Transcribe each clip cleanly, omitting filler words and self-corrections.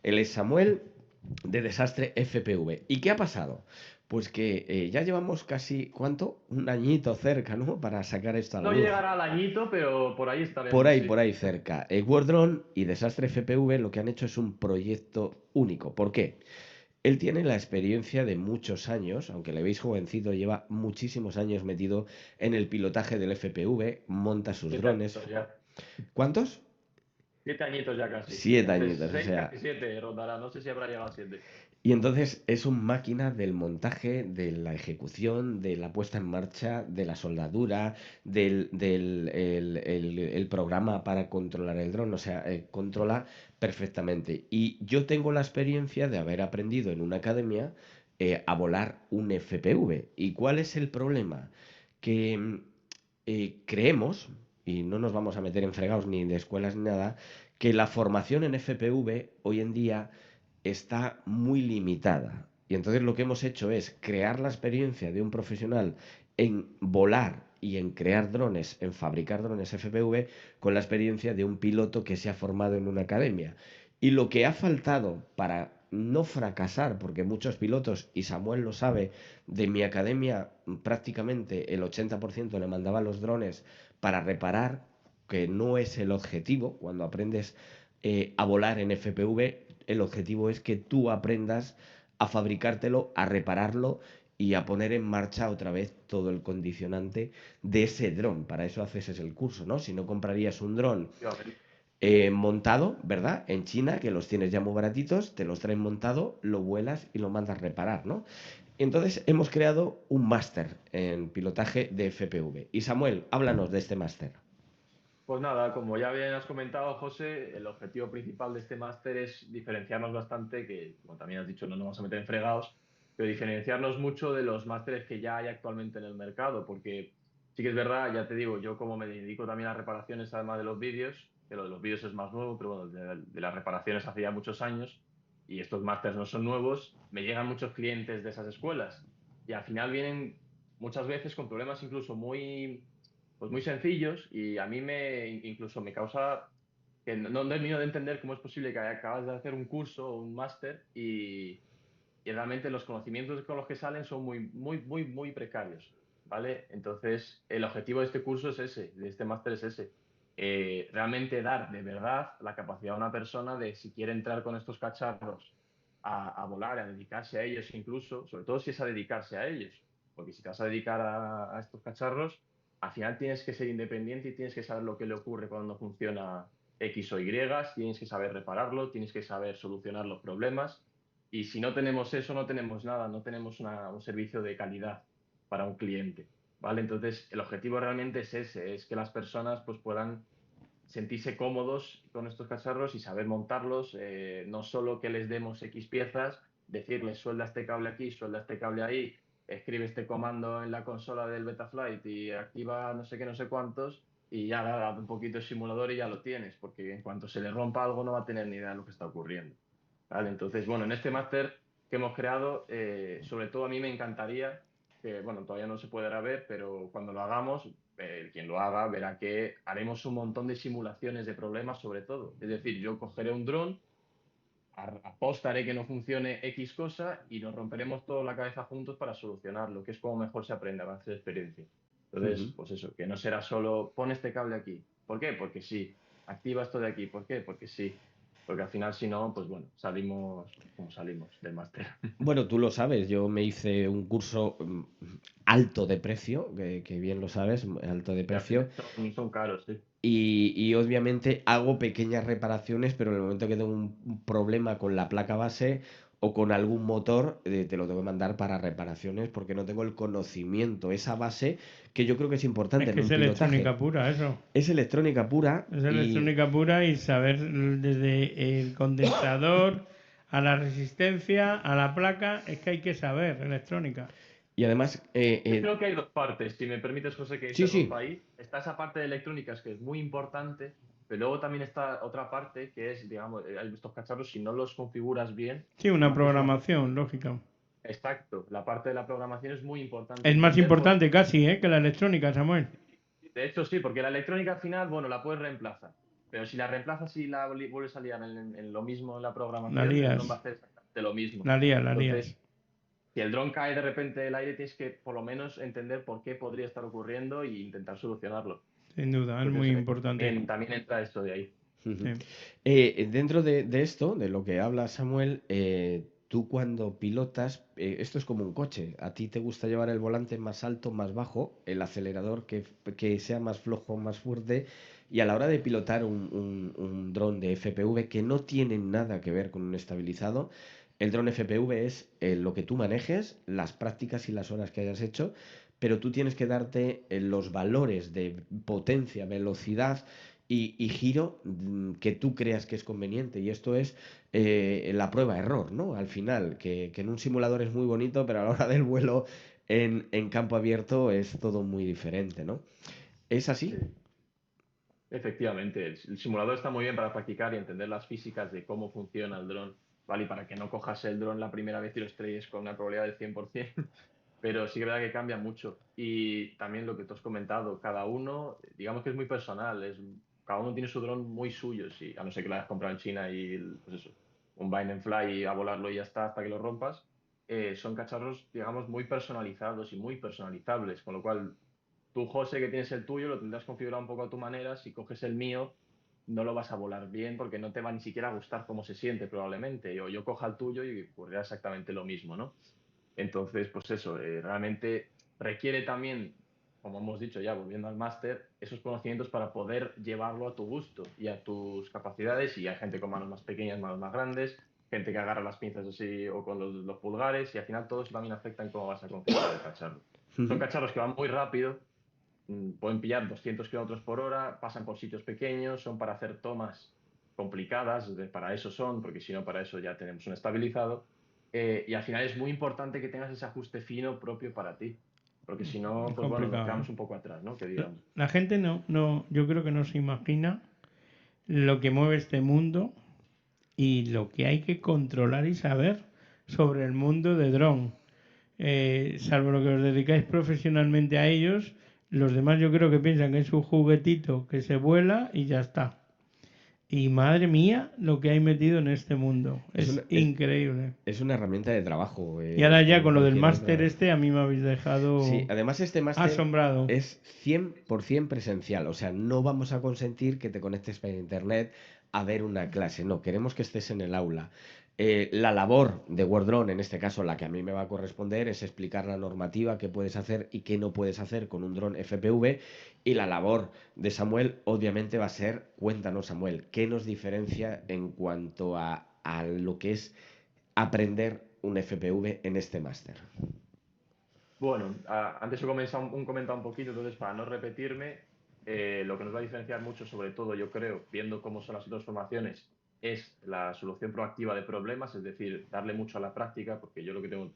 Él es Samuel de Desastre FPV. ¿Y qué ha pasado? Pues que ya llevamos casi, ¿cuánto? Un añito cerca, ¿no? Para sacar esto a la No luz. llegará al añito, pero por ahí estaremos, sí. Por ahí cerca. Wordrone y Desastre FPV lo que han hecho es un proyecto único. ¿Por qué? Él tiene la experiencia de muchos años, aunque le veis jovencito, lleva muchísimos años metido en el pilotaje del FPV, monta sus Siete drones. añitos ya. ¿Cuántos? 7 añitos ya casi. 7 añitos, o Seis, sea. casi 7 rondará. No sé si habrá llegado a 7. Y entonces es un máquina del montaje, de la ejecución, de la puesta en marcha, de la soldadura, del programa para controlar el dron, o sea, controla perfectamente. Y yo tengo la experiencia de haber aprendido en una academia a volar un FPV. ¿Y cuál es el problema? Que creemos, y no nos vamos a meter en fregados ni de escuelas ni nada, que la formación en FPV hoy en día está muy limitada. Y entonces lo que hemos hecho es crear la experiencia de un profesional en volar y en crear drones, en fabricar drones FPV, con la experiencia de un piloto que se ha formado en una academia. Y lo que ha faltado para no fracasar, porque muchos pilotos, y Samuel lo sabe, de mi academia prácticamente el 80% le mandaba los drones para reparar, que no es el objetivo cuando aprendes a volar en FPV. El objetivo es que tú aprendas a fabricártelo, a repararlo y a poner en marcha otra vez todo el condicionante de ese dron. Para eso haces el curso, ¿no? Si no comprarías un dron montado, ¿verdad? En China, que los tienes ya muy baratitos, te los traen montado, lo vuelas y lo mandas a reparar, ¿no? Entonces hemos creado un máster en pilotaje de FPV. Y Samuel, háblanos de este máster. Pues nada, como ya bien has comentado, José, el objetivo principal de este máster es diferenciarnos bastante, que como también has dicho, no nos vamos a meter en fregados, pero diferenciarnos mucho de los másteres que ya hay actualmente en el mercado, porque sí que es verdad, ya te digo, yo como me dedico también a reparaciones, además de los vídeos, que lo de los vídeos es más nuevo, pero bueno, de las reparaciones hace ya muchos años, y estos másteres no son nuevos, me llegan muchos clientes de esas escuelas, y al final vienen muchas veces con problemas incluso muy sencillos y a mí incluso me causa que no termino de entender cómo es posible que acabas de hacer un curso o un máster y realmente los conocimientos con los que salen son muy precarios, ¿vale? Entonces, el objetivo de este curso es ese, de este máster es ese. Realmente dar de verdad la capacidad a una persona de si quiere entrar con estos cacharros a volar, a dedicarse a ellos incluso, sobre todo si es a dedicarse a ellos, porque si te vas a dedicar a estos cacharros, al final tienes que ser independiente y tienes que saber lo que le ocurre cuando no funciona X o Y, tienes que saber repararlo, tienes que saber solucionar los problemas y si no tenemos eso, no tenemos nada, no tenemos un servicio de calidad para un cliente, ¿vale? Entonces, el objetivo realmente es ese, es que las personas pues, puedan sentirse cómodos con estos cacharros y saber montarlos, no solo que les demos X piezas, decirles suelda este cable aquí, suelda este cable ahí, escribe este comando en la consola del Betaflight y activa no sé qué, no sé cuántos, y ya da un poquito de simulador y ya lo tienes, porque en cuanto se le rompa algo no va a tener ni idea de lo que está ocurriendo. ¿Vale? Entonces, bueno, en este máster que hemos creado, sobre todo a mí me encantaría, que bueno, todavía no se podrá ver, pero cuando lo hagamos, quien lo haga verá que haremos un montón de simulaciones de problemas sobre todo. Es decir, yo cogeré un dron, apostaré que no funcione X cosa y nos romperemos toda la cabeza juntos para solucionarlo, que es como mejor se aprende a base de experiencia. Entonces, pues eso, que no será solo pon este cable aquí. ¿Por qué? Porque sí. Activa esto de aquí. ¿Por qué? Porque sí. Porque al final, si no, pues bueno, salimos como salimos del máster. Bueno, tú lo sabes, yo me hice un curso alto de precio, que bien lo sabes, alto de Y al final precio, son caros, sí. y obviamente hago pequeñas reparaciones, pero en el momento que tengo un problema con la placa base o con algún motor, te lo tengo que mandar para reparaciones porque no tengo el conocimiento, esa base que yo creo que es importante Es en que un es pilotaje. electrónica pura, eso. Es electrónica pura Es y electrónica pura y saber desde el condensador a la resistencia, a la placa, es que hay que saber electrónica. además, Yo creo que hay dos partes, si me permites, José, que sí, interrumpa sí, ahí. Está esa parte de electrónicas que es muy importante, pero luego también está otra parte que es, digamos, hay estos cacharros, si no los configuras bien, Sí, una haces una... programación, lógica. Exacto, la parte de la programación es muy importante Es más entender por importante casi, que la electrónica, Samuel. de hecho, sí, porque la electrónica al final, bueno, la puedes reemplazar. Pero si la reemplazas y vuelves a liar en lo mismo en la La programación, el dron va a lías, hacer exactamente lo mismo. la lías, la Entonces, lías. si el dron cae de repente del aire, tienes que por lo menos entender por qué podría estar ocurriendo e intentar solucionarlo. Sin duda, es muy Entonces, importante. también entra esto de ahí. Ujú. Sí. Dentro de esto, de lo que habla Samuel, tú cuando pilotas, esto es como un coche. A ti te gusta llevar el volante más alto, más bajo, el acelerador que sea más flojo, más fuerte. Y a la hora de pilotar un dron de FPV que no tiene nada que ver con un estabilizado, el dron FPV es lo que tú manejes, las prácticas y las horas que hayas hecho, pero tú tienes que darte los valores de potencia, velocidad y giro que tú creas que es conveniente. Y esto es la prueba-error, ¿no? Al final, que en un simulador es muy bonito, pero a la hora del vuelo en campo abierto es todo muy diferente, ¿no? ¿Es así? Sí. Efectivamente, el simulador está muy bien para practicar y entender las físicas de cómo funciona el dron, ¿vale? Y para que no cojas el dron la primera vez y lo estrelles con una probabilidad del 100%, pero sí que es verdad que cambia mucho. Y también lo que tú has comentado, cada uno, digamos que es muy personal, cada uno tiene su dron muy suyo, sí, a no ser que lo hayas comprado en China y, pues eso, un bind and fly y a volarlo y ya está hasta que lo rompas. Son cacharros, digamos, muy personalizados y muy personalizables, con lo cual tú, José, que tienes el tuyo, lo tendrás configurado un poco a tu manera. Si coges el mío, no lo vas a volar bien porque no te va ni siquiera a gustar cómo se siente probablemente. O yo coja el tuyo y ocurrirá exactamente lo mismo, ¿no? Entonces, pues eso, realmente requiere también, como hemos dicho ya, volviendo al máster, esos conocimientos para poder llevarlo a tu gusto y a tus capacidades. Y hay gente con manos más pequeñas, manos más grandes, gente que agarra las pinzas así o con los pulgares, y al final todo eso también afecta en cómo vas a configurar el cacharro. Son cacharros que van muy rápido, pueden pillar 200 kilómetros por hora, pasan por sitios pequeños, son para hacer tomas complicadas, para eso son, porque si no, para eso ya tenemos un estabilizado. Y al final es muy importante que tengas ese ajuste fino propio para ti, porque si no, Es pues bueno, nos complicado, ¿eh? quedamos un poco atrás, ¿no? Que digamos. La gente yo creo que no se imagina lo que mueve este mundo y lo que hay que controlar y saber sobre el mundo de dron. Salvo lo que os dedicáis profesionalmente a ellos, los demás yo creo que piensan que es un juguetito que se vuela y ya está. Y madre mía, lo que hay metido en este mundo. Es Es una, increíble. es una herramienta de trabajo, Y ahora ya como con lo del cualquier máster otra. este, a mí me habéis Sí, dejado además este máster asombrado. es 100% presencial, o sea, no vamos a consentir que te conectes por internet a ver una clase, no, queremos que estés en el aula. La labor de Wordrone, en este caso la que a mí me va a corresponder, es explicar la normativa, qué puedes hacer y qué no puedes hacer con un dron FPV. Y la labor de Samuel, obviamente, va a ser, cuéntanos, Samuel, ¿qué nos diferencia en cuanto a lo que es aprender un FPV en este máster? Bueno, antes he comenzado un comentado un poquito, entonces para no repetirme, lo que nos va a diferenciar mucho, sobre todo yo creo, viendo cómo son las otras formaciones, es la solución proactiva de problemas, es decir, darle mucho a la práctica, porque yo lo que tengo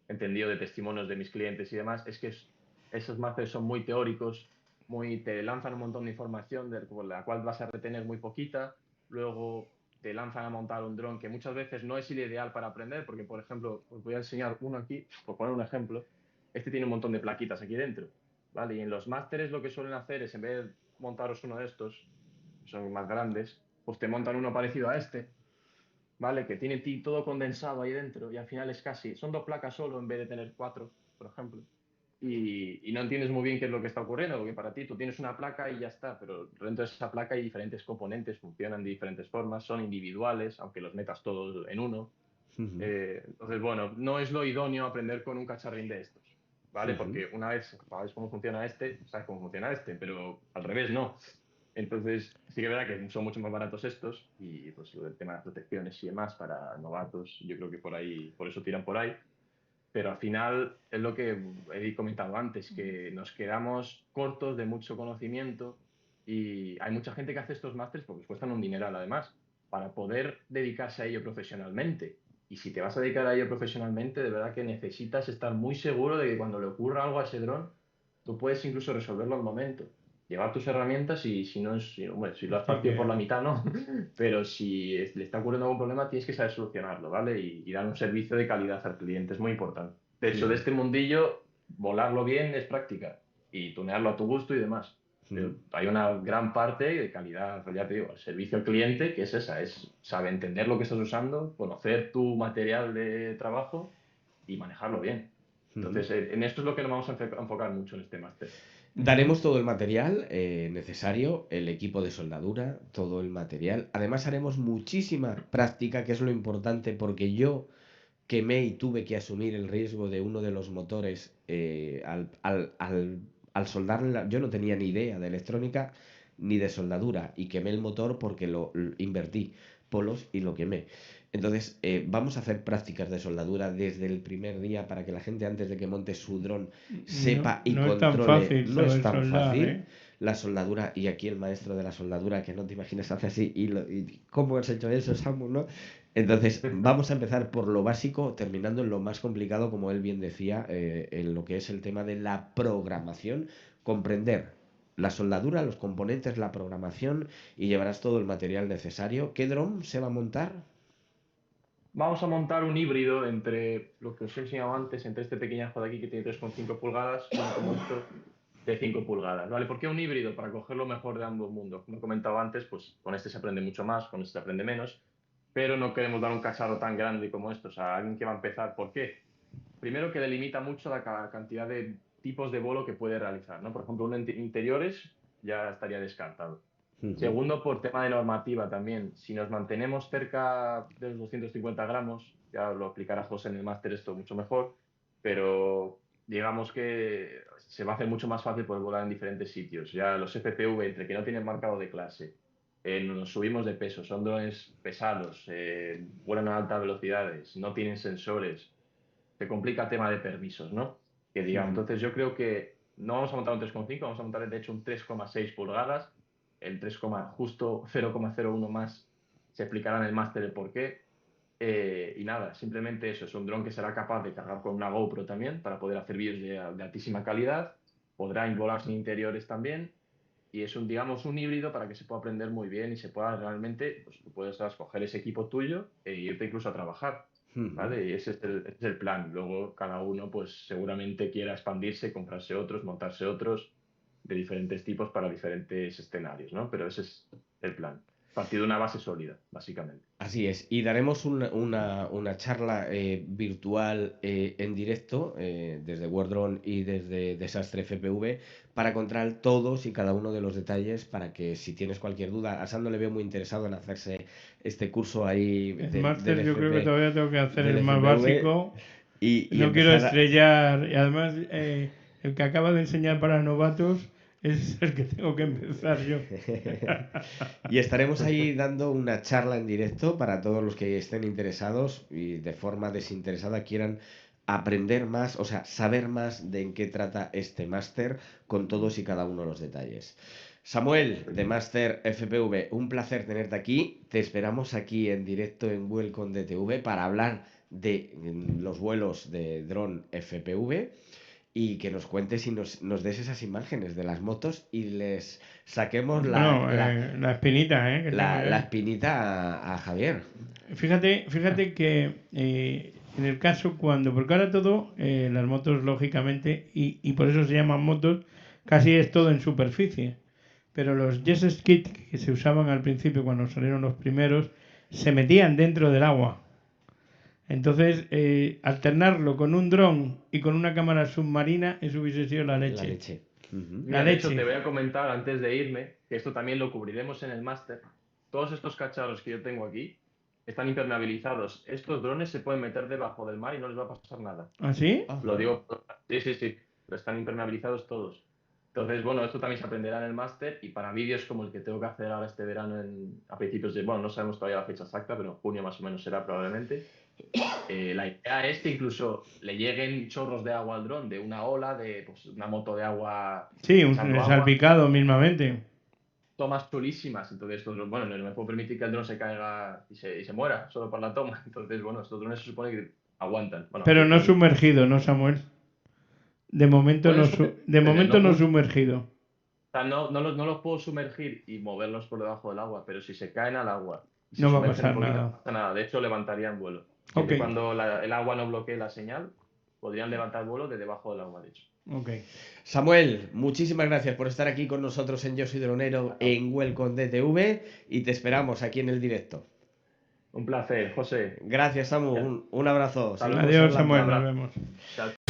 entendido de testimonios de mis clientes y demás es que esos másteres son muy teóricos, te lanzan un montón de información de la cual vas a retener muy poquita, luego te lanzan a montar un dron que muchas veces no es el ideal para aprender, porque por ejemplo, os voy a enseñar uno aquí, por poner un ejemplo. Este tiene un montón de plaquitas aquí dentro, ¿vale? Y en los másteres lo que suelen hacer es, en vez de montaros uno de estos, que son más grandes, pues te montan uno parecido a este, ¿vale? Que tiene todo condensado ahí dentro y al final es casi, son dos placas solo en vez de tener cuatro, por ejemplo. Y no entiendes muy bien qué es lo que está ocurriendo, porque para ti tú tienes una placa y ya está, pero dentro de esa placa hay diferentes componentes, funcionan de diferentes formas, son individuales, aunque los metas todos en uno. Ujú, Entonces, bueno, no es lo idóneo aprender con un cacharrín de estos, ¿vale? ujú. Porque una vez sabes cómo funciona este, sabes cómo funciona este, pero al revés no. Entonces, sí que es verdad que son mucho más baratos estos y pues lo del tema de las protecciones y demás para novatos, yo creo que por ahí, por eso tiran por ahí. Pero al final es lo que he comentado antes, que nos quedamos cortos de mucho conocimiento y hay mucha gente que hace estos másteres porque cuestan un dineral además, para poder dedicarse a ello profesionalmente. Y si te vas a dedicar a ello profesionalmente, de verdad que necesitas estar muy seguro de que cuando le ocurra algo a ese dron, tú puedes incluso resolverlo al momento. Llevar tus herramientas y si no es, bueno, si lo has Sí partido por que la mitad, no, pero si le está ocurriendo algún problema, tienes que saber solucionarlo, ¿vale? Y dar un servicio de calidad al cliente, es muy importante. De hecho, de Ujú. este mundillo, volarlo bien es práctica y tunearlo a tu gusto y demás. Pero hay una gran parte de calidad, ya te digo, el servicio al cliente, que es esa, es saber entender lo que estás usando, conocer tu material de trabajo y manejarlo bien. Entonces, en esto es lo que nos vamos a enfocar mucho en este máster. Daremos todo el material necesario, el equipo de soldadura, todo el material. Además haremos muchísima práctica, que es lo importante, porque yo quemé y tuve que asumir el riesgo de uno de los motores al soldarle. Yo no tenía ni idea de electrónica ni de soldadura y quemé el motor porque lo invertí polos y lo quemé. Entonces, vamos a hacer prácticas de soldadura desde el primer día para que la gente antes de que monte su dron sepa y No es tan controle. fácil No es saber tan soldar, fácil ¿eh? la soldadura y aquí el maestro de la soldadura, que no te imaginas, hace así y ¿cómo has hecho eso, Samu? ¿No? Entonces, vamos a empezar por lo básico, terminando en lo más complicado, como él bien decía, en lo que es el tema de la programación, comprender la soldadura, los componentes, la programación y llevarás todo el material necesario. ¿Qué dron se va a montar? Vamos a montar un híbrido entre lo que os he enseñado antes, entre este pequeñajo de aquí que tiene 3,5 pulgadas, uno como estos de 5 pulgadas. ¿Vale? ¿Por qué un híbrido? Para coger lo mejor de ambos mundos. Como he comentado antes, pues con este se aprende mucho más, con este se aprende menos, pero no queremos dar un cacharro tan grande como estos a alguien que va a empezar. ¿Por qué? Primero que delimita mucho la cantidad de tipos de vuelo que puede realizar, ¿no? Por ejemplo, uno en interiores ya estaría descartado. Ujú. Segundo, por tema de normativa también. Si nos mantenemos cerca de los 250 gramos, ya lo explicará José en el máster esto mucho mejor, pero digamos que se va a hacer mucho más fácil poder volar en diferentes sitios. Ya los FPV, entre que no tienen marcado de clase, nos subimos de peso, son drones pesados, vuelan a altas velocidades, no tienen sensores, se complica el tema de permisos, ¿no? Que digamos, entonces yo creo que no vamos a montar un 3,5, vamos a montar de hecho un 3,6 pulgadas, el 3, justo 0,01 más se explicará en el máster el por qué. Y nada, simplemente eso, es un dron que será capaz de cargar con una GoPro también para poder hacer vídeos de altísima calidad, podrá volar sin interiores también, y es un, digamos, un híbrido para que se pueda aprender muy bien y se pueda realmente, pues tú puedes escoger ese equipo tuyo e irte incluso a trabajar. Ujú. ¿Vale? Y ese es el plan. Luego cada uno pues seguramente quiera expandirse, comprarse otros, montarse otros de diferentes tipos para diferentes escenarios, ¿no? Pero ese es el plan. Partir de una base sólida, básicamente. Así es, y daremos una charla virtual en directo desde Wordrone y desde Desastre FPV para contar todos y cada uno de los detalles para que si tienes cualquier duda, a Sandro le veo muy interesado en hacerse este curso ahí El del máster yo creo que FP, todavía tengo que hacer del el más FPV básico. y No quiero empezar a... estrellar. Y además, el que acaba de enseñar para novatos es el que tengo que empezar yo. Y estaremos ahí dando una charla en directo para todos los que estén interesados y de forma desinteresada quieran aprender más, o sea, saber más de en qué trata este máster con todos y cada uno de los detalles. Samuel, de Máster FPV, un placer tenerte aquí. Te esperamos aquí en directo en Welcome DTV para hablar de los vuelos de dron FPV y que nos cuentes y nos des esas imágenes de las motos y les saquemos Bueno, la espinita, que tengo yo la ahí. espinita a Javier. Fíjate que en el caso cuando, porque ahora todo, las motos lógicamente, y por eso se llaman motos, casi es todo en superficie. Pero los jet ski que se usaban al principio cuando salieron los primeros, se metían dentro del agua. Entonces, alternarlo con un dron y con una cámara submarina, eso hubiese sido la La leche. leche. Ujú. La Mira, de hecho, te leche. voy a comentar antes de irme, que esto también lo cubriremos en el máster. Todos estos cacharros que yo tengo aquí están impermeabilizados. Estos drones se pueden meter debajo del mar y no les va a pasar nada. ¿Así? Ah, Lo vale. digo, sí, sí, sí, pero están impermeabilizados todos. Entonces, bueno, esto también se aprenderá en el máster y para vídeos como el que tengo que hacer ahora este verano a principios de, bueno, no sabemos todavía la fecha exacta, pero en junio más o menos será probablemente. La idea es que incluso le lleguen chorros de agua al dron, de una ola, de pues, una moto de agua Sí, echando un agua, salpicado mismamente. tomas chulísimas. Entonces, estos, bueno, no me puedo permitir que el dron se caiga y se muera solo por la toma. Entonces, bueno, estos drones se supone que aguantan. Bueno, Pero aquí no pueden. sumergido, ¿no, Samuel? Pueden sumergir, De momento no no puedo, o sumergido. sea, no los puedo sumergir y moverlos por debajo del agua, pero si se caen al agua y se No va a sumergen un pasar poquito, no nada. pasa nada. De hecho, levantarían vuelo. Ok. Siempre y cuando el agua no bloquee la señal, podrían levantar vuelo de debajo del agua, de hecho. Ok. Samuel, muchísimas gracias por estar aquí con nosotros en Yo Soy Dronero en Welcome DTV y te esperamos aquí en el directo. Un placer, José. Gracias, Samu. Un abrazo. Saludos. Seguimos Adiós, hablando. Samuel, nos vemos. Chao.